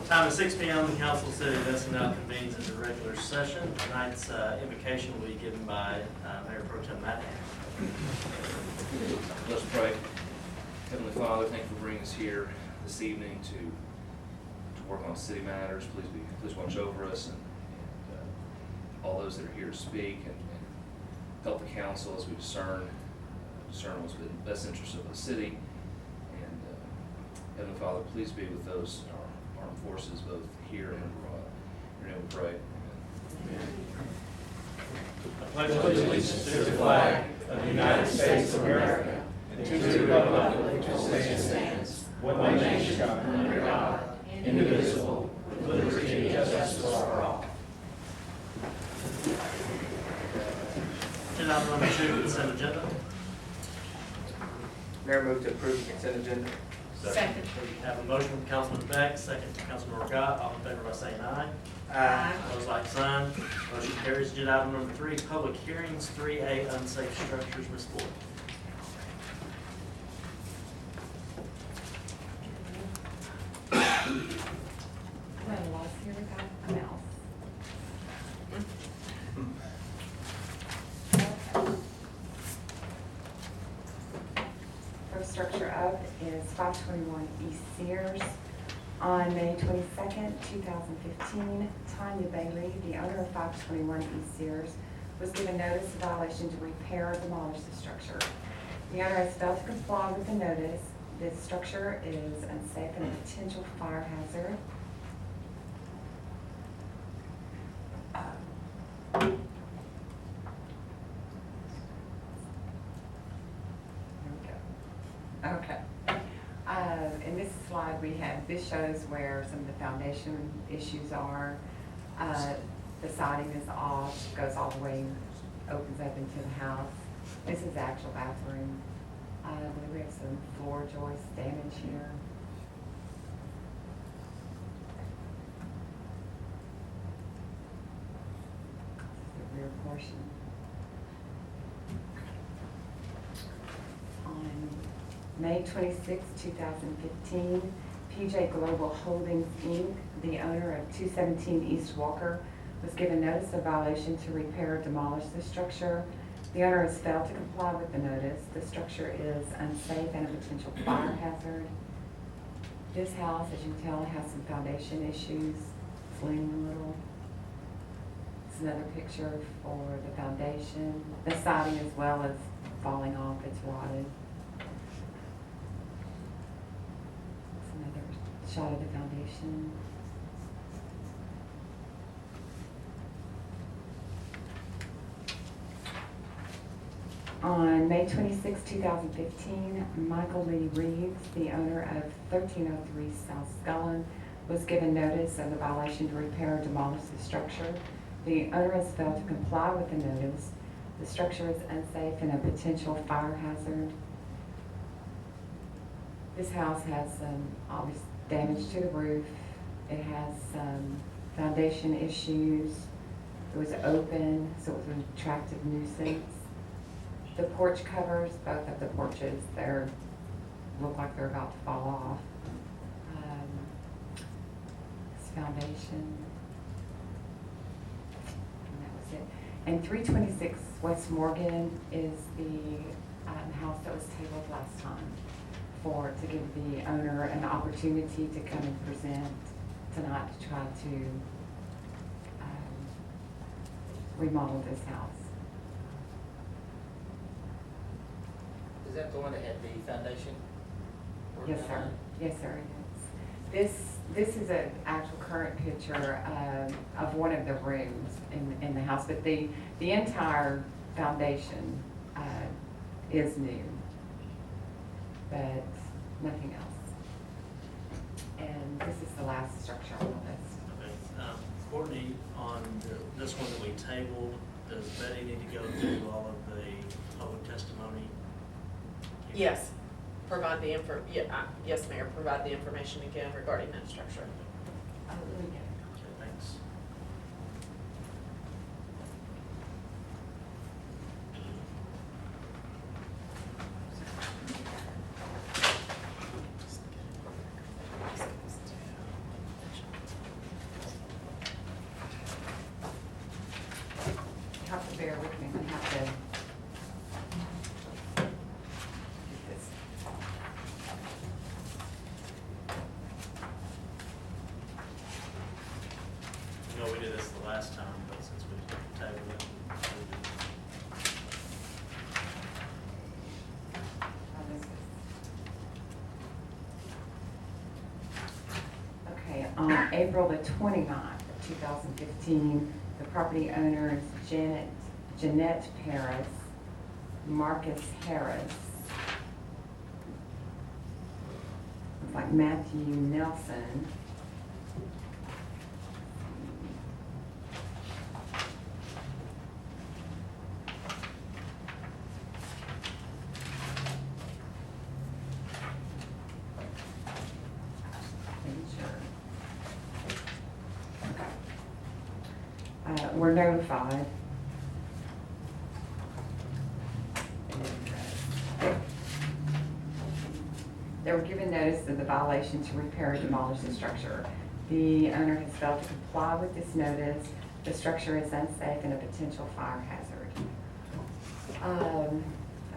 Time is 6 p.m. The Council City of Denison now convenes into regular session. Tonight's invocation will be given by Mayor Pro Tem Matt. Let's pray. Heavenly Father, thank you for bringing us here this evening to work on city matters. Please watch over us and all those that are here to speak and help the council as we discern what's in the best interest of the city. And Heavenly Father, please be with those in our armed forces, both here and abroad. In your name we pray. Amen. I pledge allegiance to the flag of the United States of America and to the republic for which it stands, one nation under God, indivisible, with liberty and justice for all. Agenda item number 2, consent agenda. Mayor, move to approve the consent agenda. Second. We have a motion from Councilman Beck, second from Councilman Orgott. All in favor by saying aye. Aye. Opposed, like sign. Motion carries. Agenda item number 3, public hearings. 3A, unsafe structures. Ms. Ford. I'm at a loss here, we got a mouse. First structure up is 521 East Sears. On May 22nd, 2015, Tanya Bailey, the owner of 521 East Sears, was given notice of violation to repair or demolish the structure. The owner has failed to comply with the notice. This structure is unsafe and a potential fire hazard. There we go. Okay. In this slide this shows where some of the foundation issues are. The siding is off, goes all the way, opens up into the house. This is the actual bathroom. I believe we have some floor joist damage here. This is the rear portion. On May 26, 2015, PJ Global Holdings, Inc., the owner of 217 East Walker, was given notice of violation to repair or demolish the structure. The owner has failed to comply with the notice. The structure is unsafe and a potential fire hazard. This house, as you can tell, has some foundation issues. It's leaning a little. It's another picture for the foundation. The siding as well is falling off. It's rotted. It's another shot of the foundation. On May 26, 2015, Michael Lee Reeves, the owner of 1303 South Scullin, was given notice of the violation to repair or demolish the structure. The owner has failed to comply with the notice. The structure is unsafe and a potential fire hazard. This house has some obvious damage to the roof. It has some foundation issues. It was open, so it was an attractive nuisance. The porch covers, both of the porches, look like they're about to fall off. This foundation, and that was it. And 326 West Morgan is the house that was tabled last time to give the owner an opportunity to come and present tonight to try to remodel this house. Is that the one that had the foundation? Yes, sir. Yes, sir, it is. This is an actual current picture of one of the rooms in the house, but the entire foundation is new, but nothing else. And this is the last structure on the list. Okay. Courtney, on this one that we tabled, does Betty need to go through all of the public testimony? Yes, yes, Mayor, provide the information again regarding that structure. Oh, let me get it. Okay, thanks. on April the 29th of 2015, the property owners Jeanette Paris, Marcus Harris, looks like Matthew Nelson, were notified. They were given notice of the violation to repair or demolish the structure. The owner has failed to comply with this notice. The structure is unsafe and a potential fire hazard. I don't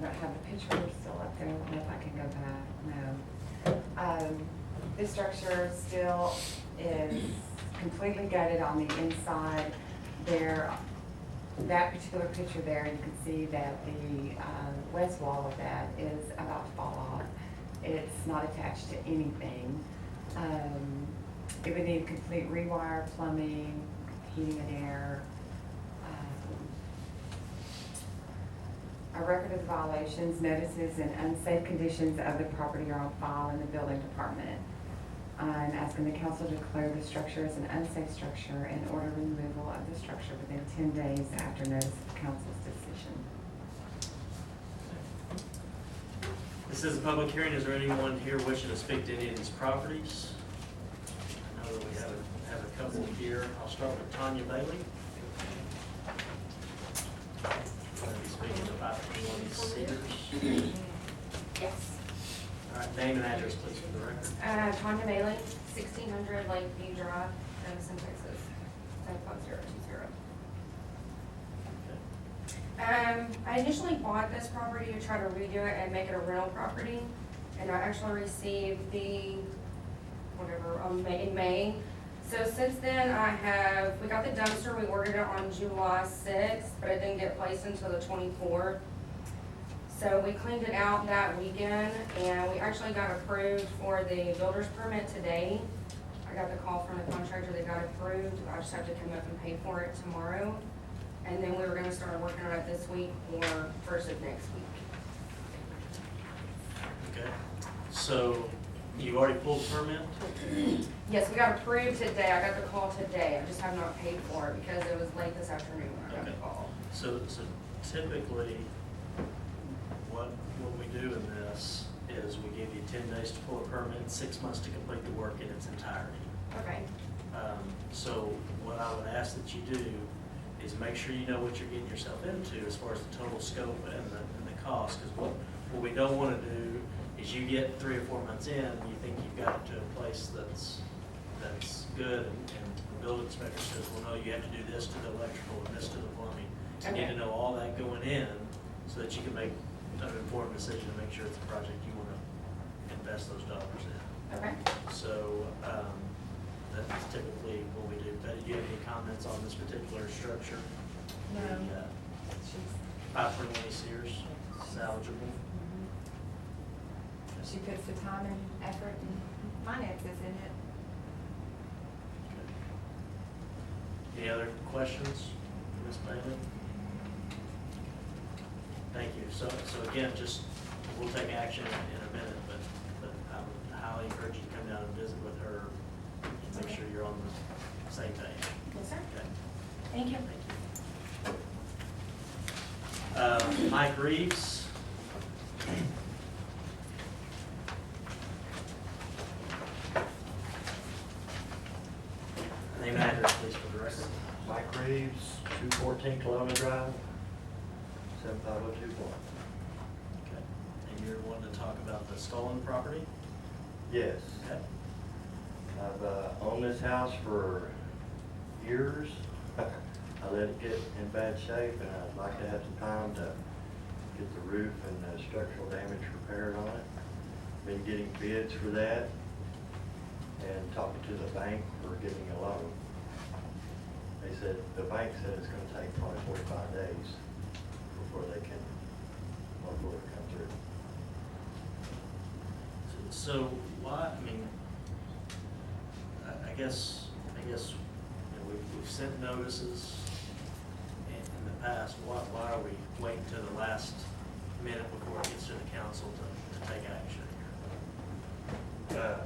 have the picture still up there. I don't know if I can go back. No. This structure still is completely gutted on the inside. There, that particular picture there, you can see that the west wall of that is about to fall off. It's not attached to anything. It would need complete rewire, plumbing, heating and air. A record of the violations, notices, and unsafe conditions of the property are on file in the building department. I'm asking the council to declare the structure as an unsafe structure and order removal of the structure within 10 days after notice of council's decision. This is a public hearing. Is there anyone here wishing to speak to any of these properties? I know that we have a couple here. I'll start with Tanya Bailey. I'm going to be speaking to 521 Cedars. Yes. All right, name and address, please, for the record. Tanya Bailey, 1600 Lakeview Drive, Denison, Texas, 75020. I initially bought this property to try to redo it and make it a rental property, and I actually received the, in May. So since then, we got the dumpster, we ordered it on July 6th, but it didn't get placed until the 24th. So we cleaned it out that weekend, and we actually got approved for the builder's permit today. I got the call from the contractor that got approved. I just have to come up and pay for it tomorrow. And then we were gonna start working on it this week or first of next week. Okay. So you already pulled the permit? Yes, we got approved today. I got the call today. I just have not paid for it because it was late this afternoon when I got the call. So typically, what we do in this is we give you 10 days to pull a permit, 6 months to complete the work in its entirety. Okay. So what I would ask that you do is make sure you know what you're getting yourself into as far as the total scope and the cost. Because what we don't want to do is you get 3 or 4 months in, and you think you've got it to a place that's good, and the building inspector says, well, no, you have to do this to the electrical and this to the plumbing. You need to know all that going in so that you can make an informed decision to make sure it's a project you want to invest those dollars in. Okay. So that's typically what we do. Betty, do you have any comments on this particular structure? No. The 521 Sears, salvageable. She puts the time and effort and finances in it. Any other questions, Ms. Bailey? Thank you. So again, we'll take action in a minute, but I would highly encourage you to come down and visit with her and make sure you're on the same page. Yes, sir. Okay. Thank you. Thank you. Mike Reeves. Name and address, please, for the record. Mike Reeves, 214 Kelowna Drive, 75021. Okay. And you're wanting to talk about the stolen property? Yes. Okay. I've owned this house for years. I let it get in bad shape, and I'd like to have some time to get the roof and the structural damage repaired on it. Been getting bids for that and talking to the bank for getting a loan. They said, the bank said it's gonna take probably 45 days before they can, before it comes through. So why, I mean, I I guess, you know, we've sent notices in the past. Why are we waiting till the last minute before it gets to the council to take action here?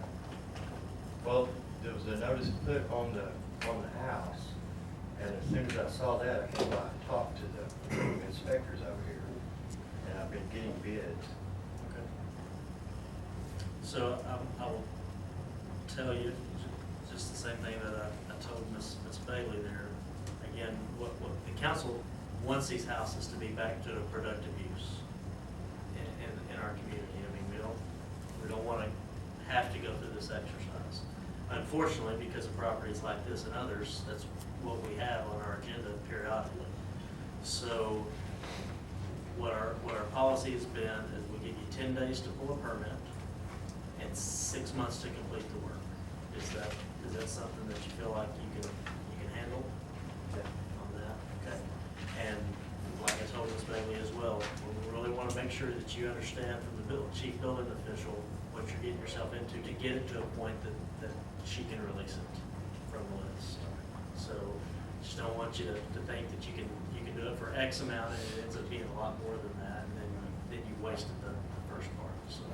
Well, there was a notice put on the house, and as soon as I saw that, I came by and talked to the inspectors over here, and I've been getting bids. Okay. So I will tell you just the same thing that I told Ms. Bailey there. Again, what the council wants these houses to be back to a productive use in our community. I mean, we don't want to have to go through this exercise. Unfortunately, because of properties like this and others, that's what we have on our agenda periodically. So what our policy has been is we give you 10 days to pull a permit and 6 months to complete the work. Is that something that you feel like you can handle on that? Okay. And like I told Ms. Bailey as well, we really want to make sure that you understand from the chief building official what you're getting yourself into to get it to a point that she can release it from the list. So just don't want you to think that you can do it for X amount and it ends up being a lot more than that, and then you wasted the first part. So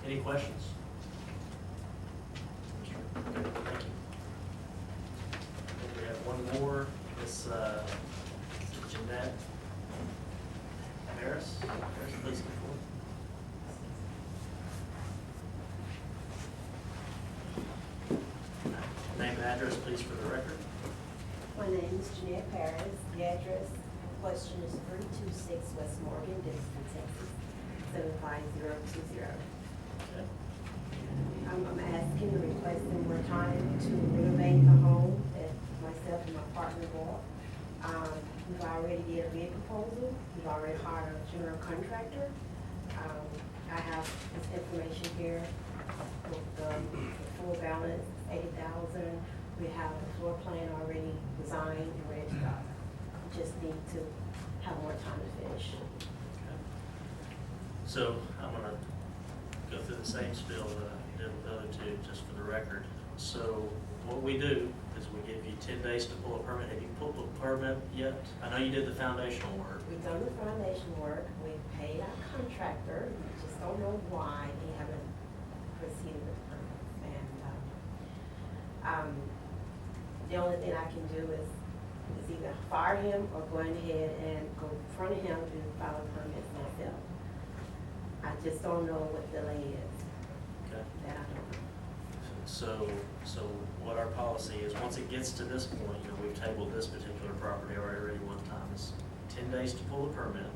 any questions? Okay, thank you. I think we have one more. Miss Jeanette Harris. Harris, please come forward. Name and address, please, for the record. My name is Jeanette Paris. The address in question is 326 West Morgan, Denison, Texas, 75020. Okay. I'm asking and requesting more time to renovate the home that myself and my partner bought. We've already did a bid proposal. We've already hired a general contractor. I have this information here with the full balance, $80,000. We have the floor plan already designed and ready to go. We just need to have more time to finish. Okay. So I'm gonna go through the same spiel that I did with the other two, just for the record. So what we do is we give you 10 days to pull a permit. Have you pulled the permit yet? I know you did the foundational work. We've done the foundation work. We've paid our contractor. We just don't know why he haven't proceeded with the permit. And the only thing I can do is either fire him or go ahead and go in front of him and file a permit myself. I just don't know what the delay is. Okay. That I don't know. So what our policy is, once it gets to this point, you know, we've tabled this particular property already one time, is 10 days to pull the permit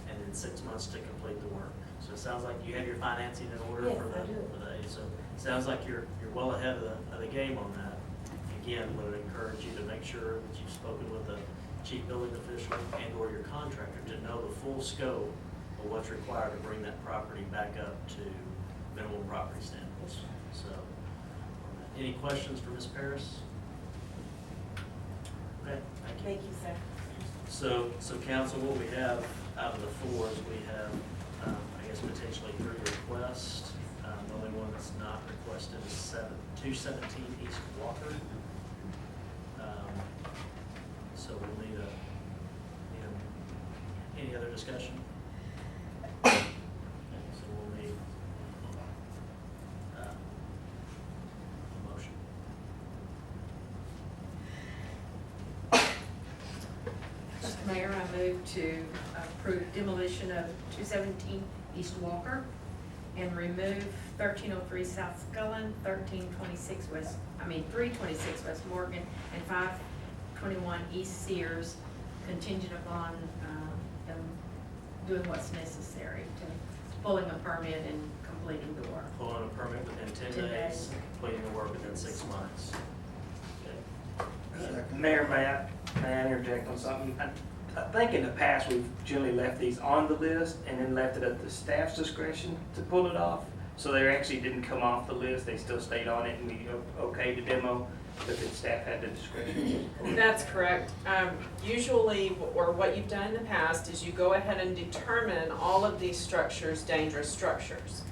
and then 6 months to complete the work. So it sounds like you have your financing in order Yes, for I do. the so it sounds like you're well ahead of the game on that. Again, would encourage you to make sure that you've spoken with the chief building official and or your contractor to know the full scope of what's required to bring that property back up to minimum property standards. So, any questions for Ms. Paris? Okay, thank you. Thank you, sir. So council, what we have out of the four is we have, I guess, potentially 3 requests. The only one that's not requested is 217 East Walker. So we'll need any other discussion? Okay, so we'll need a motion. Mr. Mayor, I move to approve demolition of 217 East Walker and remove 1303 South Scullin, 326 West Morgan, and 521 East Sears, contingent upon them doing what's necessary to pulling a permit and completing the work. Pulling a permit within 10 days, completing the work within 6 months. Okay. Mayor, may I interject on something? I think in the past, we've generally left these on the list and then left it at the staff's discretion to pull it off. So they actually didn't come off the list, they still stayed on it and we okayed the demo, but the staff had the discretion. That's correct. Usually, or what you've done in the past, is you go ahead and determine all of these structures dangerous structures.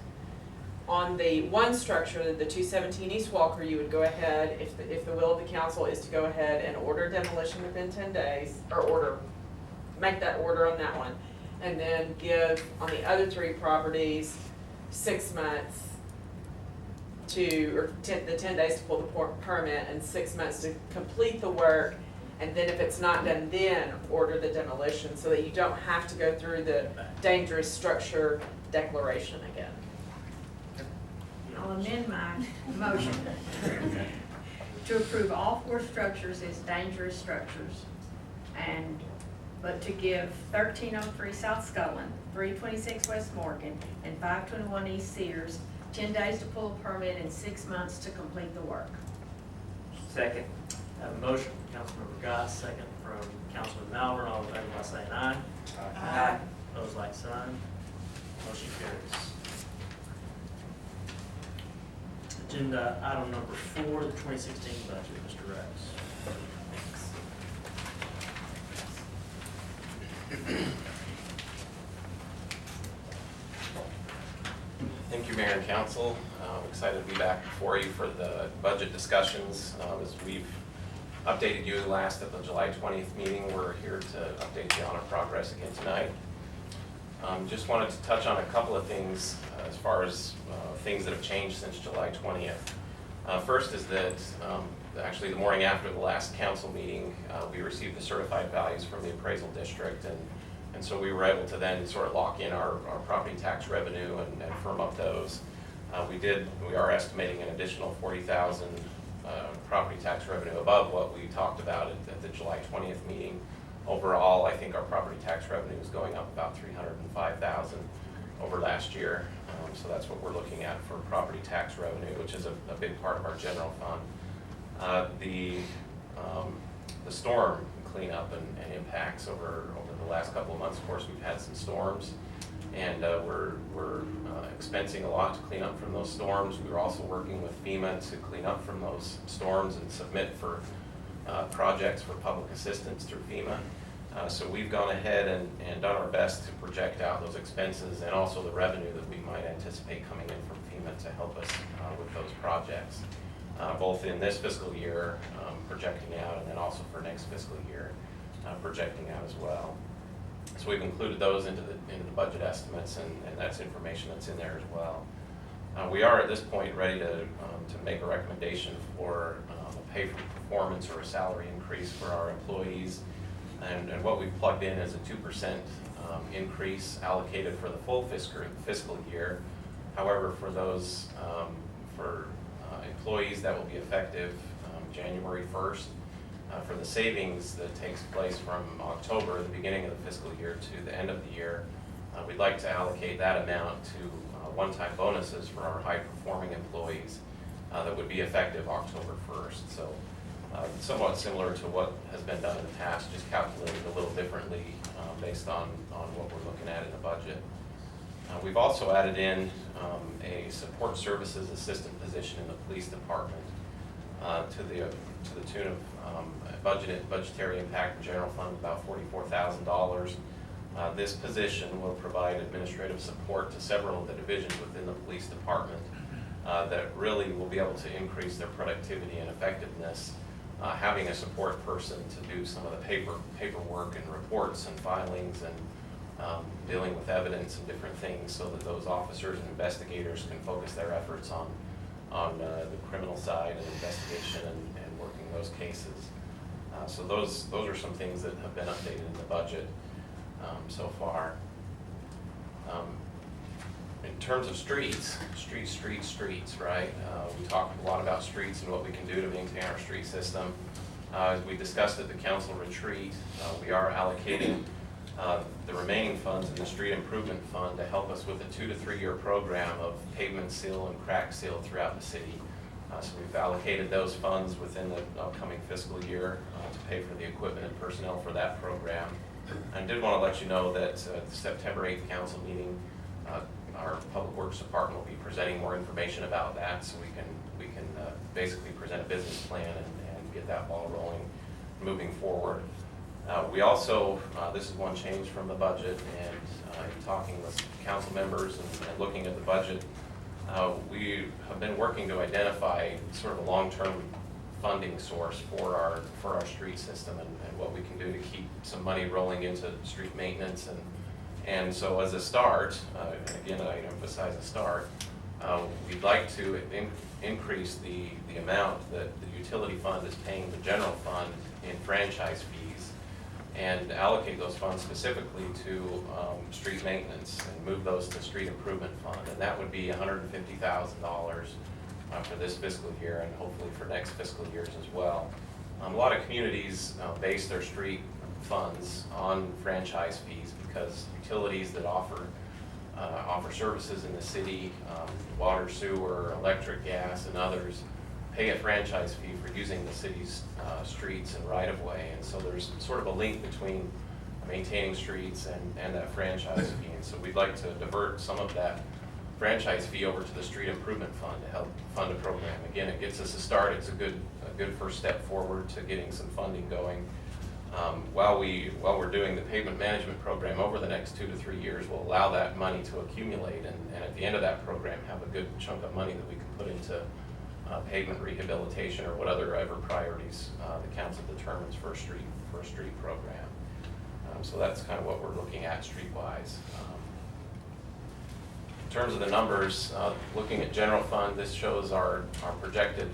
On the one structure, the 217 East Walker, you would go ahead, if the will of the council is to go ahead and order demolition within 10 days, or make that order on that one, and then give on the other 3 properties 6 months the 10 days to pull the permit and 6 months to complete the work, and then if it's not done, then order the demolition, so that you don't have to go through the dangerous structure declaration again. I'll amend my motion to approve all 4 structures as dangerous structures, but to give 1303 South Scullin, 326 West Morgan, and 521 East Sears 10 days to pull a permit and 6 months to complete the work. Second. Have a motion from Councilmember Goss, second from Councilman Malvern, all in favor by saying aye. Aye. Opposed, like sign. Motion carries. Agenda item number 4, the 2016 budget, Mr. Rex. Thank you, Mayor and Council. I'm excited to be back before you for the budget discussions. As we've updated you last at the July 20th meeting, we're here to update you on our progress again tonight. Just wanted to touch on a couple of things as far as things that have changed since July 20th. First is that actually the morning after the last council meeting, we received the certified values from the appraisal district, and so we were able to then sort of lock in our property tax revenue and firm up those. We are estimating an additional $40,000 property tax revenue above what we talked about at the July 20th meeting. Overall, I think our property tax revenue is going up about $305,000 over last year. So that's what we're looking at for property tax revenue, which is a big part of our general fund. The storm cleanup and impacts over the last couple of months, of course, we've had some storms, and we're expensing a lot to clean up from those storms. We're also working with FEMA to clean up from those storms and submit for projects for public assistance through FEMA. So we've gone ahead and done our best to project out those expenses and also the revenue that we might anticipate coming in from FEMA to help us with those projects, both in this fiscal year, projecting out, and then also for next fiscal year, projecting out as well. So we've included those into the budget estimates, and that's information that's in there as well. We are at this point ready to make a recommendation for a pay for performance or a salary increase for our employees. And what we've plugged in is a 2% increase allocated for the full fiscal year. However, for those employees that will be effective January 1st, for the savings that takes place from October, the beginning of the fiscal year, to the end of the year, we'd like to allocate that amount to one-time bonuses for our high-performing employees that would be effective October 1st. So somewhat similar to what has been done in the past, just calculated a little differently based on what we're looking at in the budget. We've also added in a support services assistant position in the police department to the tune of budgetary impact in general fund about $44,000. This position will provide administrative support to several of the divisions within the police department that really will be able to increase their productivity and effectiveness. Having a support person to do some of the paperwork and reports and filings and dealing with evidence and different things, so that those officers and investigators can focus their efforts on the criminal side and investigation and working those cases. So those are some things that have been updated in the budget so far. In terms of streets, right? We talked a lot about streets and what we can do to maintain our street system. As we discussed at the council retreat, we are allocating the remaining funds in the street improvement fund to help us with a 2 to 3 year program of pavement seal and crack seal throughout the city. So we've allocated those funds within the upcoming fiscal year to pay for the equipment and personnel for that program. I did want to let you know that at the September 8th council meeting, our Public Works Department will be presenting more information about that, so we can basically present a business plan and get that ball rolling, moving forward. We also, this is one change from the budget, and in talking with council members and looking at the budget, we have been working to identify sort of a long-term funding source for our street system and what we can do to keep some money rolling into street maintenance. And so as a start, and again, I emphasize a start, we'd like to increase the amount that the utility fund is paying the general fund in franchise fees and allocate those funds specifically to street maintenance and move those to street improvement fund. And that would be $150,000 for this fiscal year and hopefully for next fiscal years as well. A lot of communities base their street funds on franchise fees because utilities that offer services in the city, water, sewer, electric, gas, and others, pay a franchise fee for using the city's streets and right-of-way. And so there's sort of a link between maintaining streets and that franchise fee. And so we'd like to divert some of that franchise fee over to the street improvement fund to help fund a program. Again, it gets us a start. It's a good first step forward to getting some funding going. While we're doing the pavement management program over the next 2 to 3 years, we'll allow that money to accumulate, and at the end of that program, have a good chunk of money that we can put into pavement rehabilitation or whatever priorities the council determines for a street program. So that's kind of what we're looking at streetwise. In terms of the numbers, looking at general fund, this shows our projected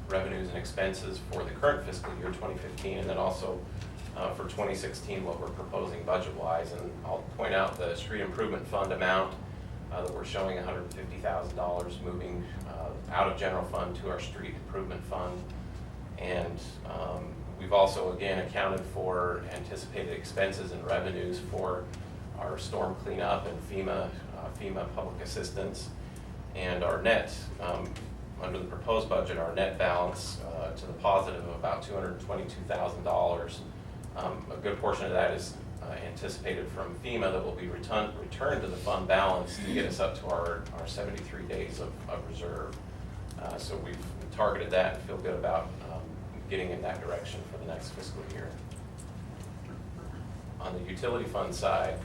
revenues and expenses for the current fiscal year 2015, and then also for 2016 what we're proposing budget-wise. And I'll point out the street improvement fund amount that we're showing $150,000 moving out of general fund to our street improvement fund. And we've also again accounted for anticipated expenses and revenues for our storm cleanup and FEMA public assistance. And our net, under the proposed budget, our net balance to the positive of about $222,000. A good portion of that is anticipated from FEMA that will be returned to the fund balance to get us up to our 73 days of reserve. So we've targeted that and feel good about getting in that direction for the next fiscal year. On the utility fund side,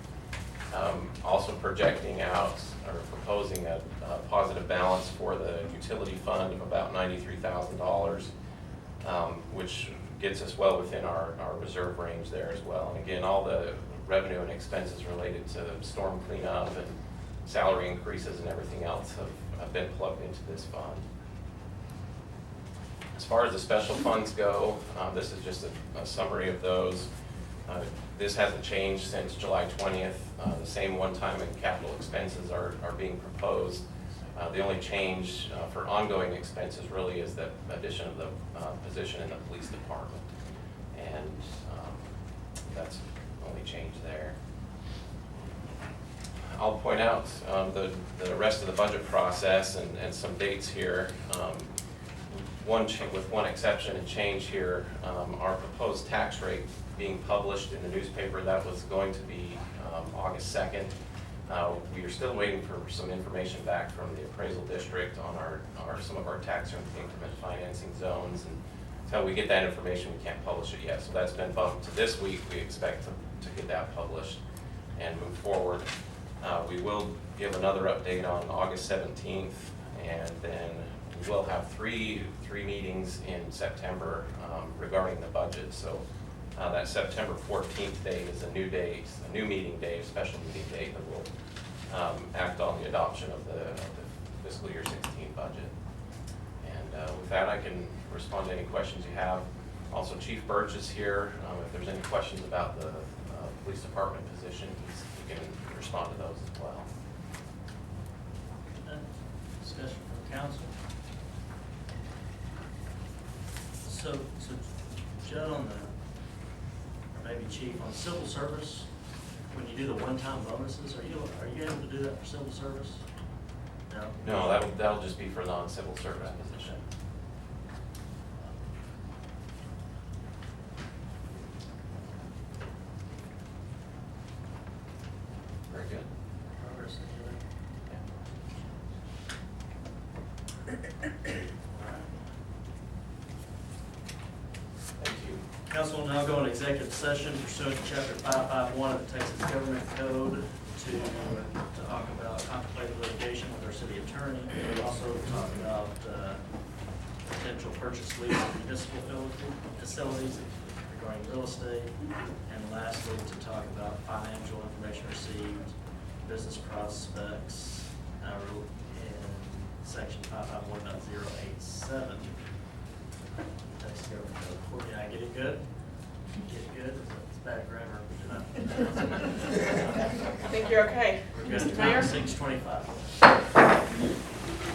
also projecting out or proposing a positive balance for the utility fund of about $93,000, which gets us well within our reserve range there as well. And again, all the revenue and expenses related to storm cleanup and salary increases and everything else have been plugged into this fund. As far as the special funds go, this is just a summary of those. This hasn't changed since July 20th. The same one-time and capital expenses are being proposed. The only change for ongoing expenses really is the addition of the position in the police department. And that's the only change there. I'll point out the rest of the budget process and some dates here. With one exception and change here, our proposed tax rate being published in the newspaper, that was going to be August 2nd. We are still waiting for some information back from the appraisal district on some of our tax increment financing zones, and until we get that information, we can't publish it yet. So that's been bumped to this week. We expect to get that published and move forward. We will give another update on August 17th, and then we will have three meetings in September regarding the budget. So that September 14th date is a new date, a new meeting date, a special meeting date that will act on the adoption of the fiscal year 16 budget. And with that, I can respond to any questions you have. Also, Chief Birch is here. If there's any questions about the police department position, he can respond to those as well. Discussion from council. So Judd, or maybe Chief, on civil service, when you do the one-time bonuses, are you able to do that for civil service? No? No, that'll just be for non-civil service position. Very good. Progress Thank you. Council will now go into executive session pursuant to Chapter 551 of the Texas Government Code to talk about contemplated litigation with our city attorney. We'll also talk about potential purchase lease of municipal facilities regarding real estate. And lastly, to talk about financial information received, business prospects, in section 551.087. Thanks, Governor. Courtney, I get it good? Get it good? It's bad grammar. I think you're okay. We're good. Mr. Mayor? 6:25.